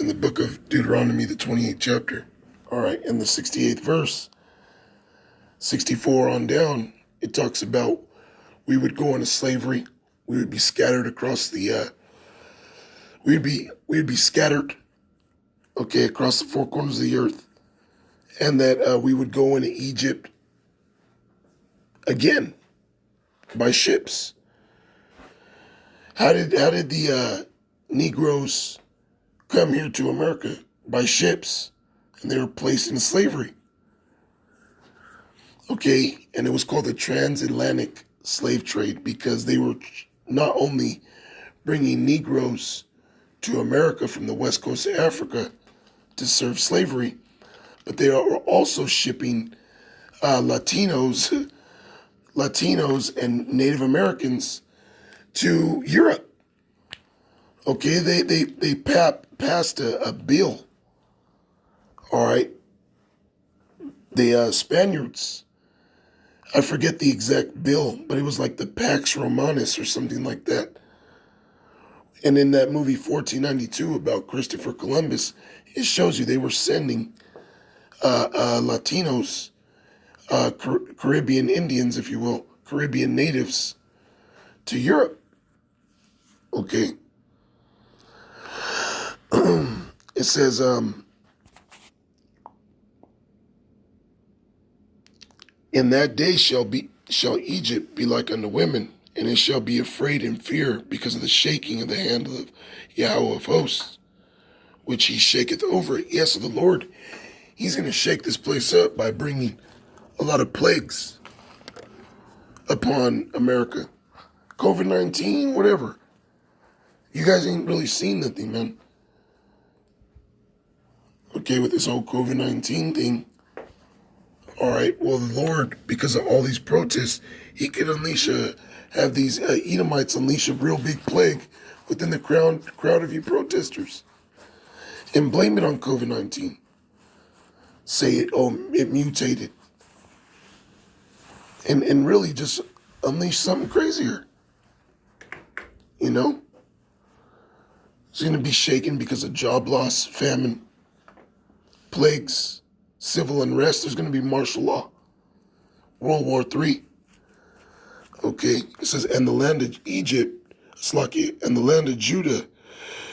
in the book of Deuteronomy, the 28th chapter. All right, in the 68th verse, 64 on down, it talks about we would go into slavery. We would be scattered across the, we'd be scattered, okay, across the four corners of the earth. And that we would go into Egypt again by ships. How did the Negroes come here to America? By ships, and they were placed in slavery. Okay, and it was called the transatlantic slave trade because they were not only bringing Negroes to America from the west coast of Africa to serve slavery, but they are also shipping Latinos and Native Americans to Europe. Okay, they passed a bill. All right, the Spaniards, I forget the exact bill, but it was like the Pax Romanus or something like that. And in that movie 1492 about Christopher Columbus, it shows you they were sending Latinos, Caribbean Indians, if you will, Caribbean natives to Europe. Okay. It says, in that day shall Egypt be like unto women, and it shall be afraid and fear because of the shaking of the hand of Yahweh of hosts, which he shaketh over it. Yes, the Lord, he's going to shake this place up by bringing a lot of plagues upon America. COVID-19, whatever. You guys ain't really seen nothing, man. Okay, with this whole COVID-19 thing. All right, well, the Lord, because of all these protests, he could have these Edomites unleash a real big plague within the crowd of you protesters and blame it on COVID-19. Say it mutated. And really just unleash something crazier. You know? It's going to be shaken because of job loss, famine, plagues, civil unrest. There's going to be martial law. World War III. Okay, it says, and the land of Egypt, Slakia, and the land of Judah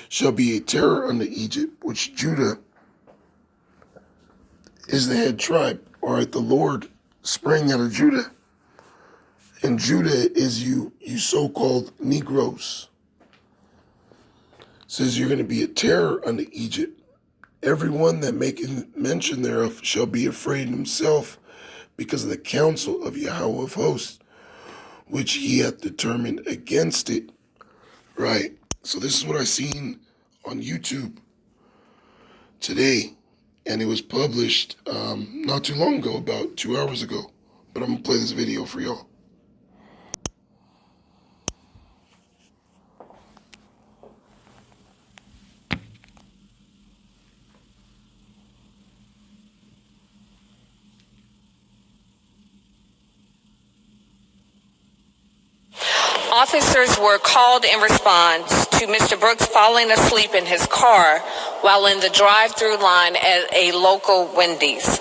shall be a terror unto Egypt, which Judah is the head tribe. All right, the Lord sprang out of Judah, and Judah is you so-called Negroes. It says you're going to be a terror unto Egypt. Everyone that maketh mention thereof shall be afraid himself because of the counsel of Yahweh of hosts, which he hath determined against it. Right. So this is what I seen on YouTube today, and it was published not too long ago, about 2 hours ago. But I'm going to play this video for y'all. Officers were called in response to Mr. Brooks falling asleep in his car while in the drive-through line at a local Wendy's.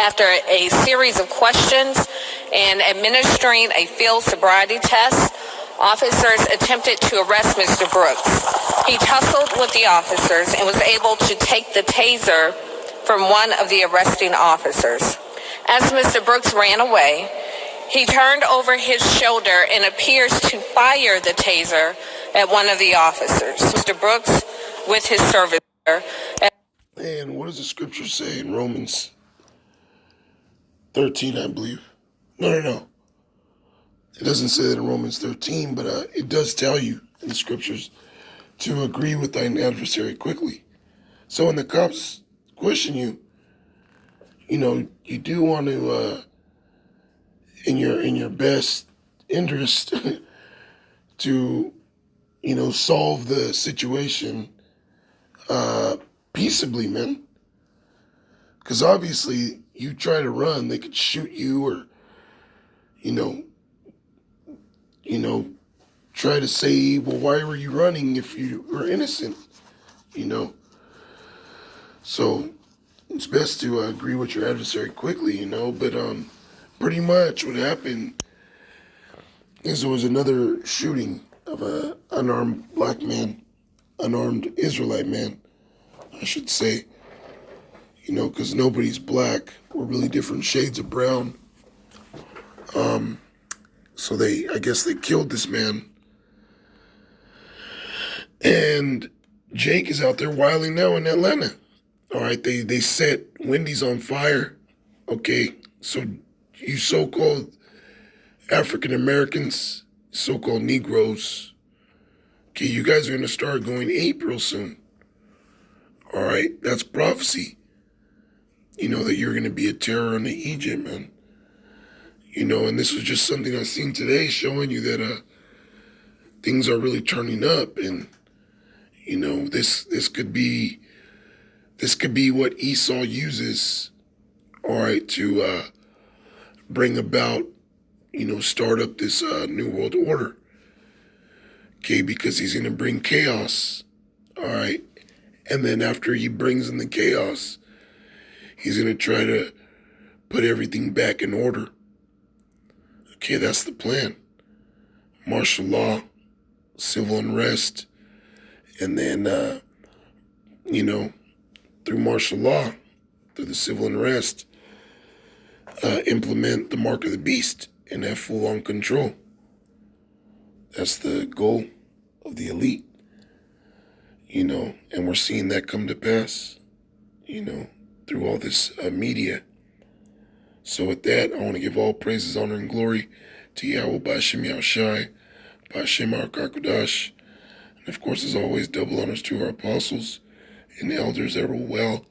After a series of questions and administering a field sobriety test, officers attempted to arrest Mr. Brooks. He tussled with the officers and was able to take the taser from one of the arresting officers. As Mr. Brooks ran away, he turned over his shoulder and appears to fire the taser at one of the officers. Mr. Brooks, with his service. And what does the scripture say in Romans 13, I believe? No. It doesn't say that in Romans 13, but it does tell you in the scriptures to agree with thine adversary quickly. So when the cops question you, you do want to, in your best interest, to, solve the situation peaceably, man. Because obviously, you try to run, they could shoot you or, try to say, well, why were you running if you were innocent? So it's best to agree with your adversary quickly, but pretty much what happened is there was another shooting of a unarmed black man, unarmed Israelite man, I should say, because nobody's black. We're really different shades of brown. So I guess they killed this man. And Jake is out there wilding now in Atlanta. All right, they set Wendy's on fire. Okay, so you so-called African Americans, so-called Negroes, okay, you guys are going to start going ape real soon. All right, that's prophecy. That you're going to be a terror on the Egypt, man. And this was just something I seen today showing you that things are really turning up, and this could be what Esau uses, all right, to bring about, start up this new world order, okay, because he's going to bring chaos, all right, and then after he brings in the chaos, he's going to try to put everything back in order. Okay, that's the plan. Martial law, civil unrest, and then, through martial law, through the civil unrest, implement the mark of the beast and have full-on control. That's the goal of the elite, and we're seeing that come to pass, through all this media. So with that, I want to give all praises, honor, and glory to Yahweh B'Hashem Yahushai, B'Hashem Arkakudash, and of course, as always, double honors to our apostles and elders that rule well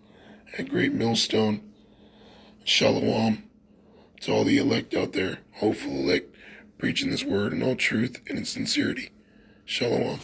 at Great Millstone. Shalom to all the elect out there, hopeful elect, preaching this word in all truth and in sincerity. Shalom.